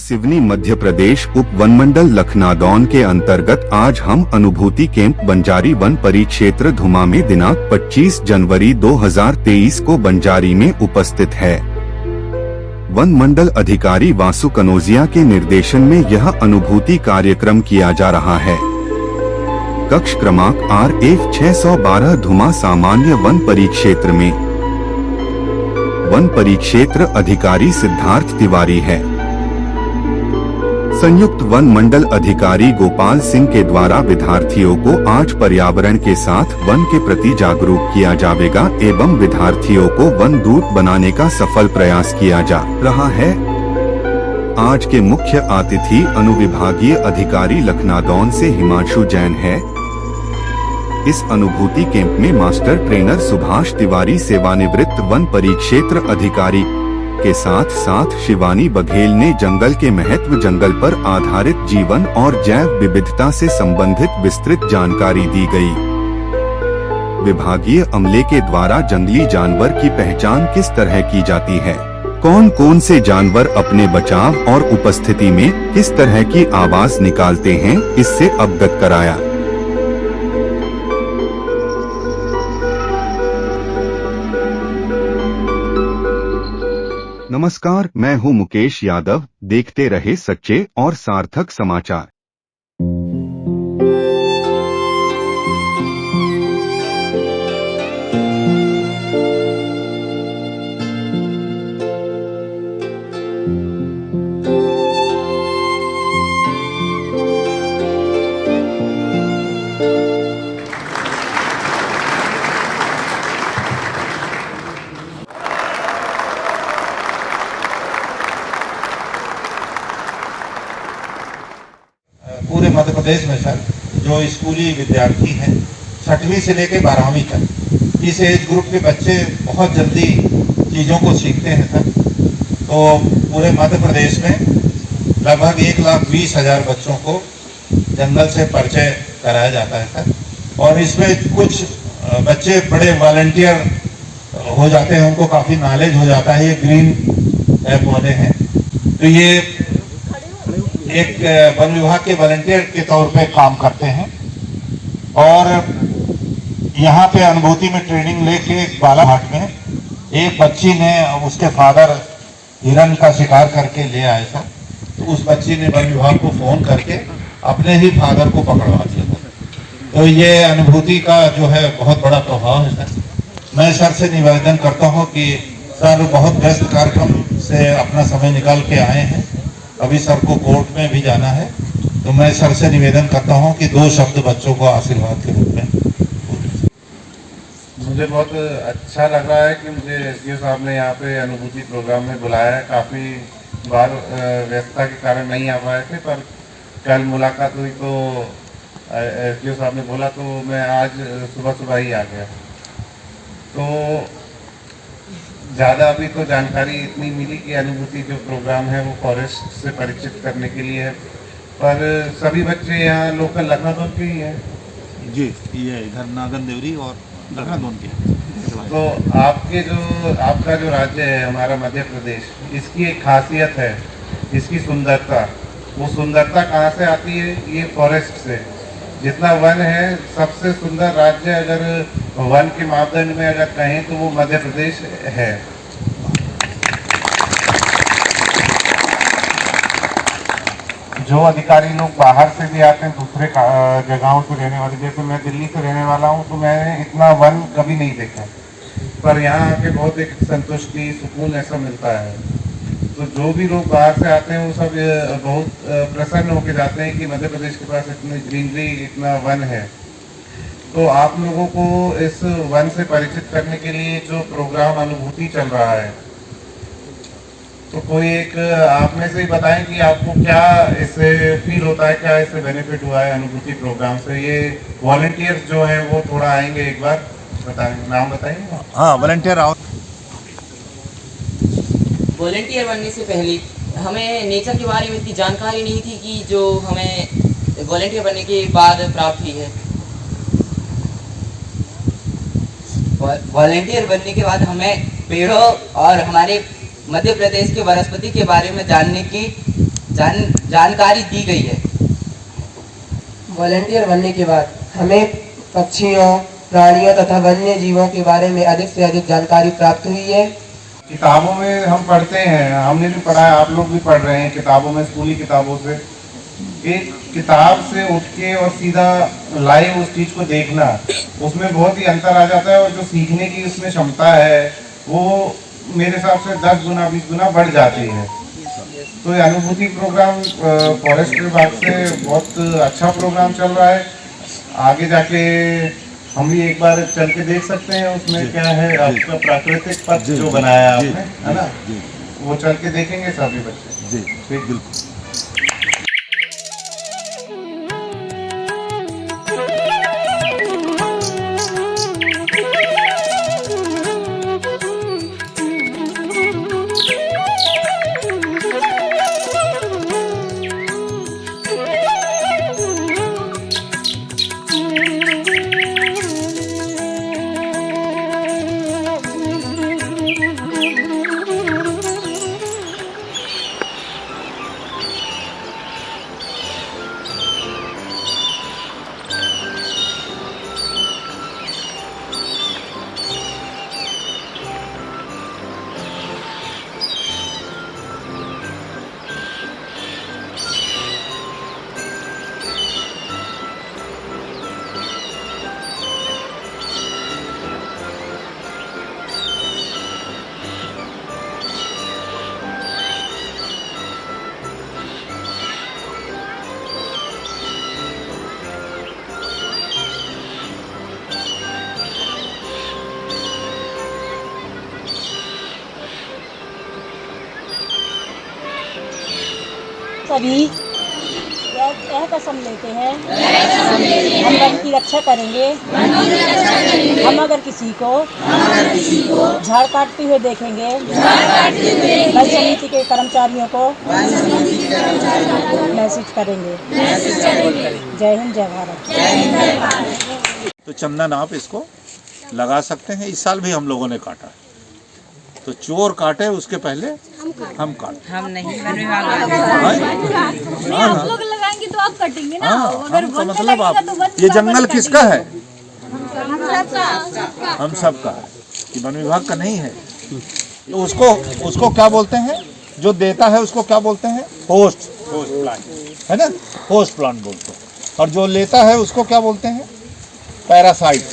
सिवनी मध्य प्रदेश उप वनमंडल लखनादौन के अंतर्गत आज हम अनुभूति कैंप बंजारी वन परिक्षेत्र धुमा में दिनांक 25 जनवरी 2023 को बंजारी में उपस्थित है। वन मंडल अधिकारी वासु कनौजिया के निर्देशन में यह अनुभूति कार्यक्रम किया जा रहा है। कक्ष क्रमांक RF 612 धुमा सामान्य वन परिक्षेत्र में वन परिक्षेत्र अधिकारी सिद्धार्थ तिवारी है। संयुक्त वन मंडल अधिकारी गोपाल सिंह के द्वारा विद्यार्थियों को आज पर्यावरण के साथ वन के प्रति जागरूक किया जाएगा एवं विद्यार्थियों को वन दूत बनाने का सफल प्रयास किया जा रहा है। आज के मुख्य अतिथि अनुविभागीय अधिकारी लखनादौन से हिमांशु जैन है। इस अनुभूति कैंप में मास्टर ट्रेनर सुभाष तिवारी सेवानिवृत्त वन परिक्षेत्र अधिकारी के साथ साथ शिवानी बघेल ने जंगल के महत्व, जंगल पर आधारित जीवन और जैव विविधता से संबंधित विस्तृत जानकारी दी गई। विभागीय अमले के द्वारा जंगली जानवर की पहचान किस तरह की जाती है, कौन कौन से जानवर अपने बचाव और उपस्थिति में किस तरह की आवाज निकालते हैं, इससे अवगत कराया। नमस्कार, मैं हूं मुकेश यादव। देखते रहे सच्चे और सार्थक समाचार। पूरे मध्य प्रदेश में सर जो स्कूली विद्यार्थी हैं 6वीं से लेकर 12वीं तक, इस एज ग्रुप के बच्चे बहुत जल्दी चीज़ों को सीखते हैं सर। तो पूरे मध्य प्रदेश में लगभग 1,20,000 बच्चों को जंगल से परिचय कराया जाता है सर। और इसमें कुछ बच्चे बड़े वॉलंटियर हो जाते हैं, उनको काफ़ी नॉलेज हो जाता है। ये ग्रीन पौधे हैं, तो ये एक वन विभाग के वॉलंटियर के तौर पे काम करते हैं। और यहाँ पे अनुभूति में ट्रेनिंग लेके बालाघाट में एक बच्ची ने, उसके फादर हिरन का शिकार करके ले आए था, तो उस बच्ची ने वन विभाग को फोन करके अपने ही फादर को पकड़वा दिया था। तो ये अनुभूति का जो है बहुत बड़ा प्रभाव है सर। मैं सर से निवेदन करता हूँ कि सर बहुत व्यस्त कार्यक्रम से अपना समय निकाल के आए हैं, अभी सर को कोर्ट में भी जाना है, तो मैं सर से निवेदन करता हूं कि 2 शब्द बच्चों को आशीर्वाद के रूप में। मुझे बहुत अच्छा लग रहा है कि मुझे एसडीओ साहब ने यहाँ पे अनुभूति प्रोग्राम में बुलाया है। काफ़ी बार व्यस्तता के कारण नहीं आ पाए थे, पर कल मुलाकात हुई तो एसडीओ साहब ने बोला, तो मैं आज सुबह ही आ गया। तो ज़्यादा अभी तो जानकारी इतनी मिली कि अनुभूति जो प्रोग्राम है वो फॉरेस्ट से परिचित करने के लिए है, पर सभी बच्चे यहाँ लोकल लखनादौन के ही हैं जी। ये इधर नागन देवरी और लखनादौन के। तो आपका जो राज्य है हमारा मध्य प्रदेश, इसकी एक खासियत है, इसकी सुंदरता। वो सुंदरता कहाँ से आती है? ये फॉरेस्ट से। जितना वन है, सबसे सुंदर राज्य अगर वन के मापदंड में अगर कहें तो वो मध्य प्रदेश है। जो अधिकारी लोग बाहर से भी आते हैं, दूसरे जगहों से रहने वाले, जैसे मैं दिल्ली से रहने वाला हूँ, तो मैंने इतना वन कभी नहीं देखा, पर यहाँ आके बहुत एक संतुष्टि, सुकून ऐसा मिलता है। तो जो भी लोग बाहर से आते हैं वो सब बहुत प्रसन्न होकर जाते हैं कि मध्य प्रदेश के पास इतनी ग्रीनरी, इतना वन है। तो आप लोगों को इस वन से परिचित करने के लिए जो प्रोग्राम अनुभूति चल रहा है, तो कोई एक आप में से ही बताएं कि आपको क्या इससे फील होता है, क्या इससे बेनिफिट हुआ है अनुभूति प्रोग्राम से। ये वॉलंटियर्स जो हैं वो थोड़ा आएंगे, एक बार बताएं, नाम बताएंगे। हाँ, वॉलंटियर आओ। वॉलंटियर बनने से पहले हमें नेचर के बारे में इतनी जानकारी नहीं थी कि जो हमें वॉलंटियर बनने के बाद प्राप्त हुई है। वॉलंटियर बनने के बाद हमें पेड़ों और हमारे मध्य प्रदेश के वनस्पति के बारे में जानने की जानकारी दी गई है। वॉलेंटियर बनने के बाद हमें पक्षियों, प्राणियों तथा वन्य जीवों के बारे में अधिक से अधिक जानकारी प्राप्त हुई है। किताबों में हम पढ़ते हैं, हमने भी पढ़ा है, आप लोग भी पढ़ रहे हैं किताबों में, स्कूली किताबों से। एक किताब से उठ के और सीधा लाइव उस चीज को देखना, उसमें बहुत ही अंतर आ जाता है और जो सीखने की उसमें क्षमता है वो मेरे हिसाब से 10 गुना 20 गुना बढ़ जाती है। तो ये अनुभूति प्रोग्राम फॉरेस्ट विभाग से बहुत अच्छा प्रोग्राम चल रहा है। आगे जाके हम भी एक बार चल के देख सकते हैं उसमें क्या है, आपका प्राकृतिक पथ जो बनाया आपने, है ना, वो चल के देखेंगे सभी बच्चे। जी बिल्कुल। सभी यह कसम लेते हैं हम वन की रक्षा करेंगे। हम अगर किसी को झाड़ काटते हुए देखेंगे वन समिति के कर्मचारियों को मैसेज करेंगे। जय हिंद, जय भारत। तो चंदन आप इसको लगा सकते हैं। इस साल भी हम लोगों ने काटा, तो चोर काटे उसके पहले हम काटे। हम नहीं, आप लोग लगाएंगे तो आप कटेंगे ना। अगर तो मतलब आप ये जंगल किसका है? हम सब का है, कि वन विभाग का नहीं है। तो उसको क्या बोलते हैं? जो देता है उसको क्या बोलते हैं? होस्ट प्लांट, है ना, होस्ट प्लांट बोलते हैं। और जो लेता है उसको क्या बोलते हैं? पैरासाइट,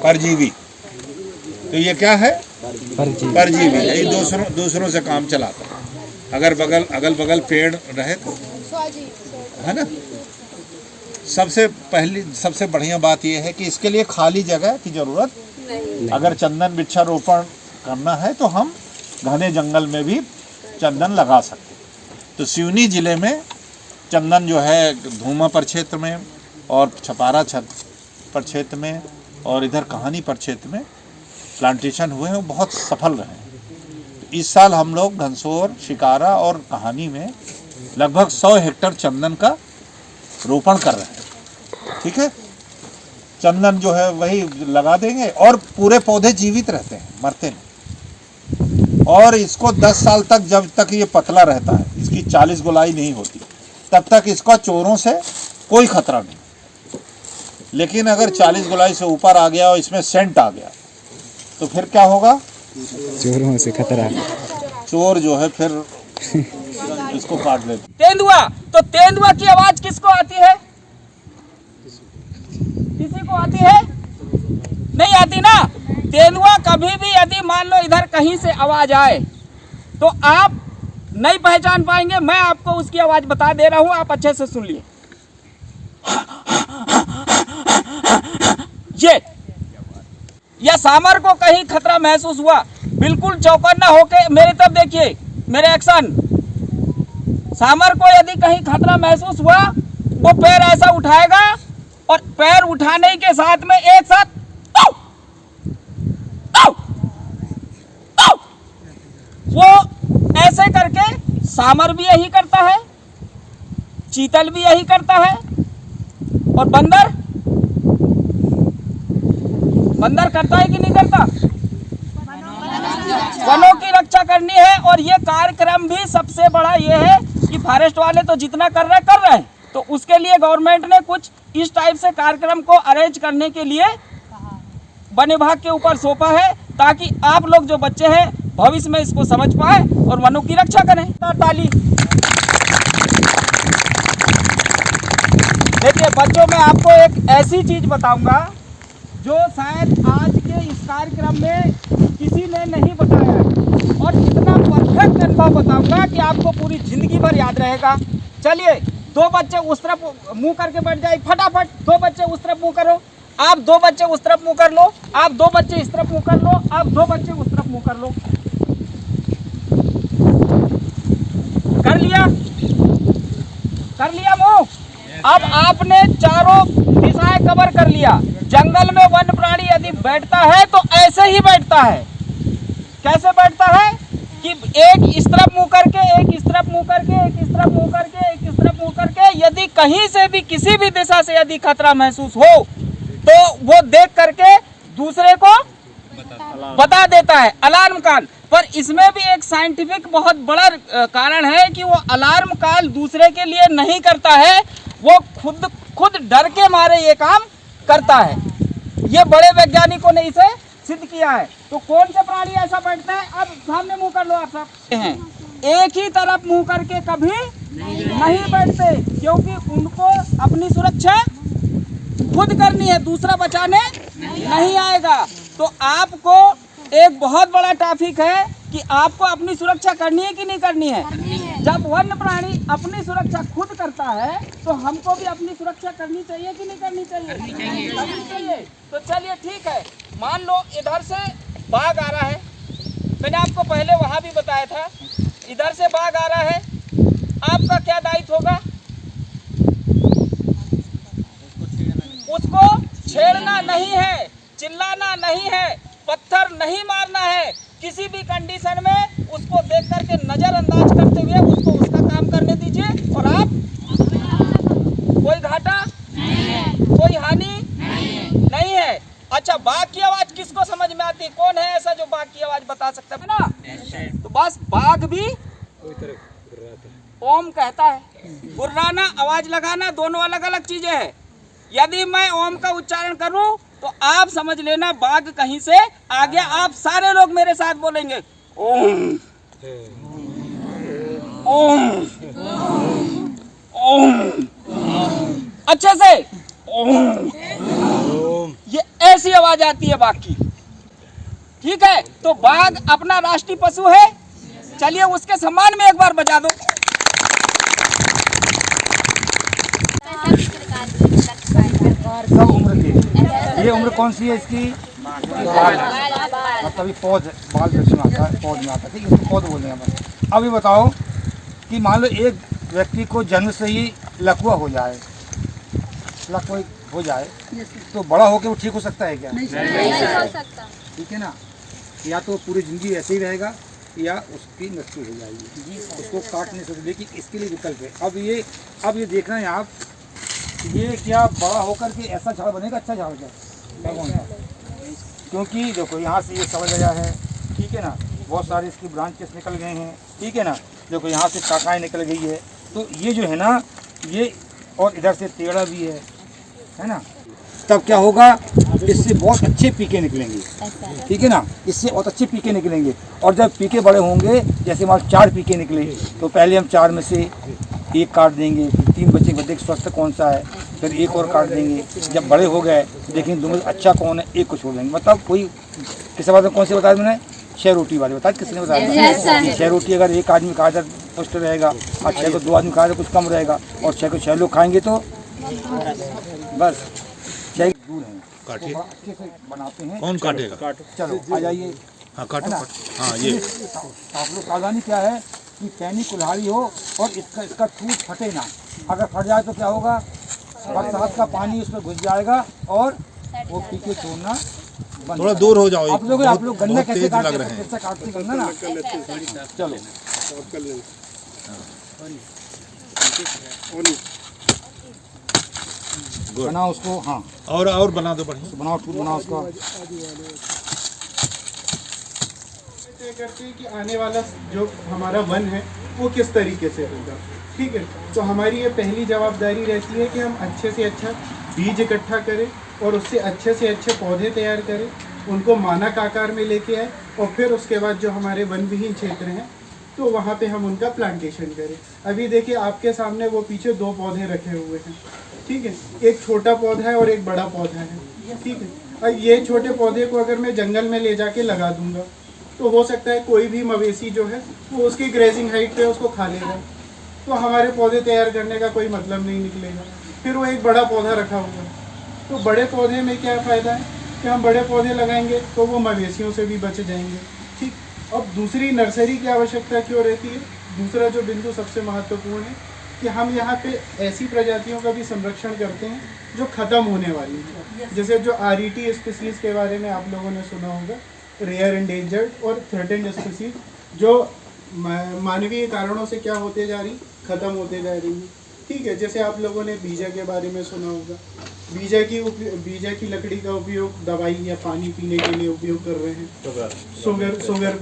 परजीवी। तो ये क्या है? परजीवी। ये दूसरों से काम चलाता है। अगल बगल पेड़ रहे तो, है ना। सबसे बढ़िया बात यह है कि इसके लिए खाली जगह की जरूरत नहीं। अगर चंदन वृक्षारोपण करना है तो हम घने जंगल में भी चंदन लगा सकते हैं। तो सिवनी जिले में चंदन जो है धूमा प्रक्षेत्र में और छपारा प्रक्षेत्र में और इधर कहानी प्रक्षेत्र में प्लांटेशन हुए हैं, वो बहुत सफल रहे हैं। तो इस साल हम लोग घनसोर, शिकारा और कहानी में लगभग 100 हेक्टेयर चंदन का रोपण कर रहे हैं। ठीक है, चंदन जो है वही लगा देंगे और पूरे पौधे जीवित रहते हैं, मरते नहीं। और इसको 10 साल तक, जब तक ये पतला रहता है, इसकी 40 गोलाई नहीं होती, तब तक इसका चोरों से कोई खतरा नहीं। लेकिन अगर 40 गोलाई से ऊपर आ गया और इसमें सेंट आ गया तो फिर क्या होगा? चोरों से खतरा। चोर जो है फिर इसको काट लेते। तेंदुआ, तो तेंदुआ की आवाज किसको आती है? किसी को आती है? नहीं आती ना। तेंदुआ कभी भी यदि मान लो इधर कहीं से आवाज आए तो आप नहीं पहचान पाएंगे। मैं आपको उसकी आवाज बता दे रहा हूं, आप अच्छे से सुन लिए। या सांबर को कहीं खतरा महसूस हुआ, बिल्कुल चौकन्ना होके मेरी तरफ देखिए, मेरे एक्शन। सांबर को यदि कहीं खतरा महसूस हुआ, वो पैर ऐसा उठाएगा और पैर उठाने के साथ में एक साथ आओ, आओ, आओ। वो ऐसे करके सांबर भी यही करता है, चीतल भी यही करता है और बंदर करता है कि नहीं करता? वनों की रक्षा करनी है। और ये कार्यक्रम भी सबसे बड़ा ये है कि फॉरेस्ट वाले तो जितना कर रहे हैं, तो उसके लिए गवर्नमेंट ने कुछ इस टाइप से कार्यक्रम को अरेंज करने के लिए वन विभाग के ऊपर सौंपा है, ताकि आप लोग जो बच्चे हैं भविष्य में इसको समझ पाए और वनों की रक्षा करें। ताली। देखिए बच्चों, मैं आपको एक ऐसी चीज बताऊंगा जो शायद आज के इस कार्यक्रम में किसी ने नहीं बताया है, और इतना परफेक्ट अनुभव बताऊंगा कि आपको पूरी जिंदगी भर याद रहेगा। चलिए, दो बच्चे उस तरफ मुंह करके बैठ जाए, फटाफट। दो बच्चे उस तरफ मुंह करो, आप दो बच्चे उस तरफ मुंह कर लो, आप दो बच्चे इस तरफ मुंह कर लो, आप दो बच्चे उस तरफ मुंह कर लो। कर लिया? कर लिया मुंह? अब आपने चारों दिशाएं कवर कर लिया। जंगल में वन प्राणी यदि बैठता है तो ऐसे ही बैठता है। कैसे बैठता है कि एक इस तरफ मुंह करके, एक इस तरफ मुंह करके, एक इस तरफ मुंह करके, एक इस तरफ मुंह करके, यदि कहीं से भी किसी भी दिशा से यदि खतरा महसूस हो तो वो देख करके दूसरे को बता देता है, अलार्म कॉल। पर इसमें भी एक साइंटिफिक बहुत बड़ा कारण है कि वो अलार्म कॉल दूसरे के लिए नहीं करता है, वो खुद डर के मारे ये काम करता है। ये बड़े वैज्ञानिकों ने इसे सिद्ध किया है। तो कौन से प्राणी ऐसा बैठते हैं? अब सामने मुंह कर लो आप सब। हैं एक ही तरफ मुंह करके कभी नहीं बैठते, क्योंकि उनको अपनी सुरक्षा खुद करनी है, दूसरा बचाने नहीं आएगा। तो आपको एक बहुत बड़ा टॉपिक है कि आपको अपनी सुरक्षा करनी है कि नहीं करनी है। जब वन्य प्राणी अपनी सुरक्षा खुद करता है तो हमको भी अपनी सुरक्षा करनी चाहिए कि नहीं करनी चाहिए? करनी चाहिए। तो चलिए ठीक है, मान लो इधर से बाघ आ रहा है, मैंने आपको पहले वहाँ भी बताया था, इधर से बाघ आ रहा है, आपका क्या दायित्व होगा? उसको छेड़ना नहीं है, चिल्लाना नहीं है, पत्थर नहीं मारना है, किसी भी कंडीशन में उसको देख करके नजरअंदाज करते हुए उसको उसका काम करने दीजिए। और आप कोई घाटा कोई हानि नहीं है। अच्छा, बाघ की आवाज किसको समझ में आती है? कौन है ऐसा जो बाघ की आवाज बता सकता है ना? तो बस बाघ भी ओम कहता है। गुर्राना, आवाज लगाना, दोनों अलग अलग चीजें हैं। यदि मैं ओम का उच्चारण करूं तो आप समझ लेना बाघ कहीं से आ गया। आप सारे लोग मेरे साथ बोलेंगे ओम ओम ओम, अच्छे से ओम। ये ऐसी आवाज आती है बाघ की, ठीक है? तो बाघ अपना राष्ट्रीय पशु है। चलिए उसके सम्मान में एक बार बजा दो। सब उम्र की, ये उम्र कौन सी है इसकी? मतलब अभी पौध, बाल वृक्ष में आता है, पौध में आता है, ठीक है? इसको पौध बोलते हैं अपन। अब ये बताओ कि मान लो एक व्यक्ति को जन्म से ही लकवा हो जाए, लकवा हो जाए, तो बड़ा होकर वो ठीक हो सकता है क्या? नहीं हो सकता, ठीक है ना? या तो पूरी जिंदगी ऐसे ही रहेगा या उसकी मृत्यु हो जाएगी, उसको काट नहीं सकते। लेकिन इसके लिए विकल्प है। अब ये देखना है आप, ये क्या बड़ा होकर के ऐसा झाड़ बनेगा? अच्छा झाड़ क्या कौन सा? क्योंकि देखो यहाँ से ये सवल गया है, ठीक है ना, बहुत सारे इसकी ब्रांचेस निकल गए हैं, ठीक है ना, देखो यहाँ से शाखाएँ निकल गई है। तो ये जो है ना, ये और इधर से टेढ़ा भी है ना, तब क्या होगा? इससे बहुत अच्छे पीके निकलेंगे, ठीक है ना, इससे बहुत अच्छे पीके निकलेंगे। और जब पीके बड़े होंगे, जैसे हमारे 4 पीके निकले, तो पहले हम 4 में से एक काट देंगे, फिर 3 बचेंगे, देख स्वस्थ कौन सा है, फिर एक और काट देंगे। जब बड़े हो गए देखेंगे दोनों अच्छा कौन है, एक को छोड़ देंगे। मतलब कोई किसी बात में कौन सी बताया मैंने? 6 रोटी वाली बताया, किसने बताया? 6 रोटी अगर एक आदमी खा जाए पुष्ट रहेगा, और 6 को 2 आदमी खा जाए कुछ कम रहेगा, और 6 को 6 लोग खाएंगे तो बस 6 दूर हैं। काटिए, अच्छे से बनाते हैं। कौन काटेगा? चलो आ जाइए। हाँ काटो। हाँ ये आप लोग सावधानी क्या है कि पैनी कुल्हाड़ी हो और इसका टूट फटे ना। अगर फट जाए तो क्या होगा? बरसात का पानी उसमें घुस जाएगा और वो पीके छोड़ना बंद। थोड़ा दूर हो जाओ। आप लोग गन्ना कैसे काटते हैं? कैसे काटते गन्ना ना? चलो बनाओ उसको। हाँ और बना दो, बढ़िया बनाओ, टूट बनाओ उसका। तय करते हैं कि आने वाला जो हमारा वन है वो किस तरीके से होगा। ठीक है। तो हमारी ये पहली जवाबदारी रहती है कि हम अच्छे से अच्छा बीज इकट्ठा करें और उससे अच्छे से अच्छे पौधे तैयार करें, उनको मानक आकार में लेके आए और फिर उसके बाद जो हमारे वन विहीन क्षेत्र हैं तो वहाँ पे हम उनका प्लांटेशन करें। अभी देखिए आपके सामने वो पीछे 2 पौधे रखे हुए हैं, ठीक है, एक छोटा पौधा है और एक बड़ा पौधा है, ठीक है। और ये छोटे पौधे को अगर मैं जंगल में ले जाके लगा दूंगा तो हो सकता है कोई भी मवेशी जो है वो उसकी ग्रेजिंग हाइट पे उसको खा लेगा, तो हमारे पौधे तैयार करने का कोई मतलब नहीं निकलेगा। फिर वो एक बड़ा पौधा रखा हुआ, तो बड़े पौधे में क्या फ़ायदा है कि हम बड़े पौधे लगाएंगे तो वो मवेशियों से भी बच जाएंगे, ठीक। अब दूसरी नर्सरी की आवश्यकता क्यों रहती है? दूसरा जो बिंदु सबसे महत्वपूर्ण है कि हम यहाँ पे ऐसी प्रजातियों का भी संरक्षण करते हैं जो ख़त्म होने वाली हैं। जैसे जो RET स्पीसीज़ के बारे में आप लोगों ने सुना होगा, रेयर एंडेंजर्ड और थ्रेटेंड स्पीसीज, जो मानवीय कारणों से क्या होते जा रही, ख़त्म होते जा रही है, ठीक है। जैसे आप लोगों ने बीजा के बारे में सुना होगा, बीजा की लकड़ी का उपयोग दवाई या पानी पीने के लिए उपयोग कर रहे हैं, शुगर।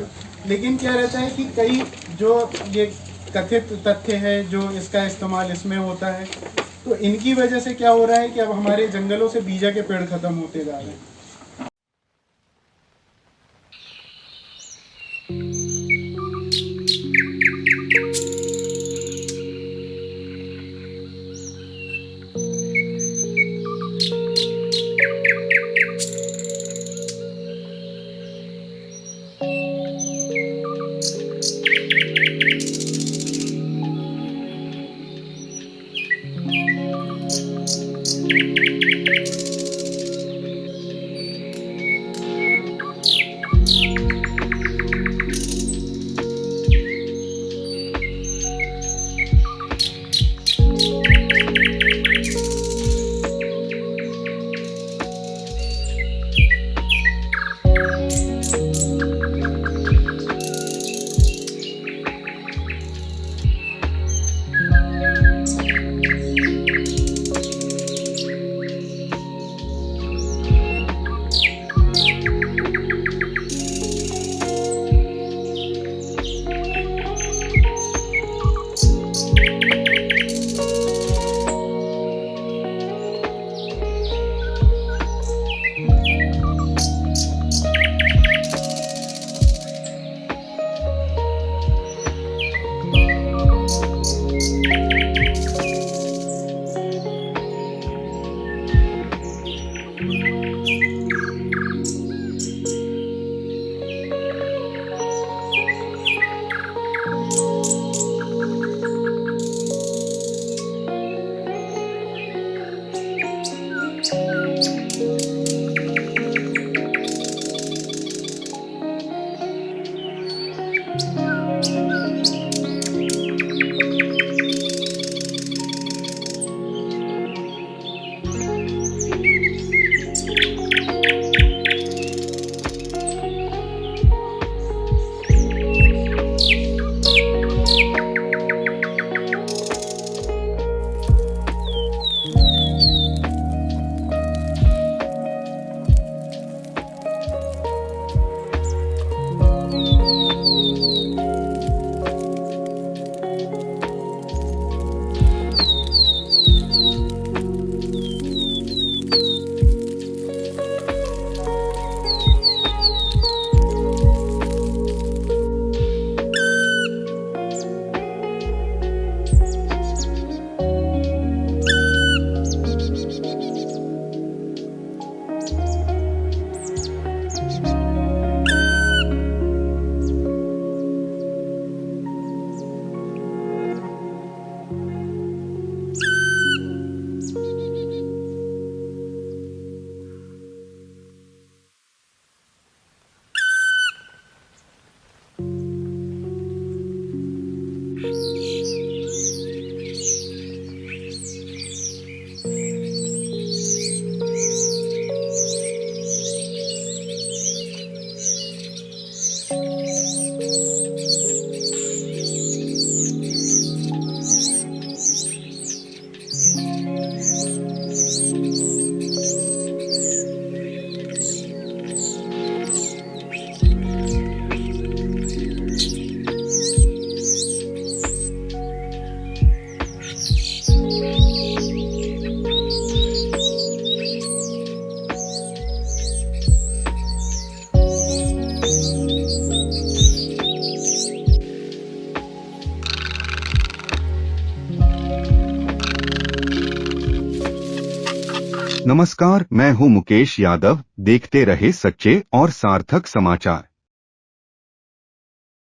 लेकिन क्या रहता है कि कई जो ये कथित तथ्य है जो इसका इस्तेमाल इसमें होता है, तो इनकी वजह से क्या हो रहा है कि अब हमारे जंगलों से बीजा के पेड़ खत्म होते जा रहे हैं। नमस्कार, मैं हूं मुकेश यादव। देखते रहे सच्चे और सार्थक समाचार।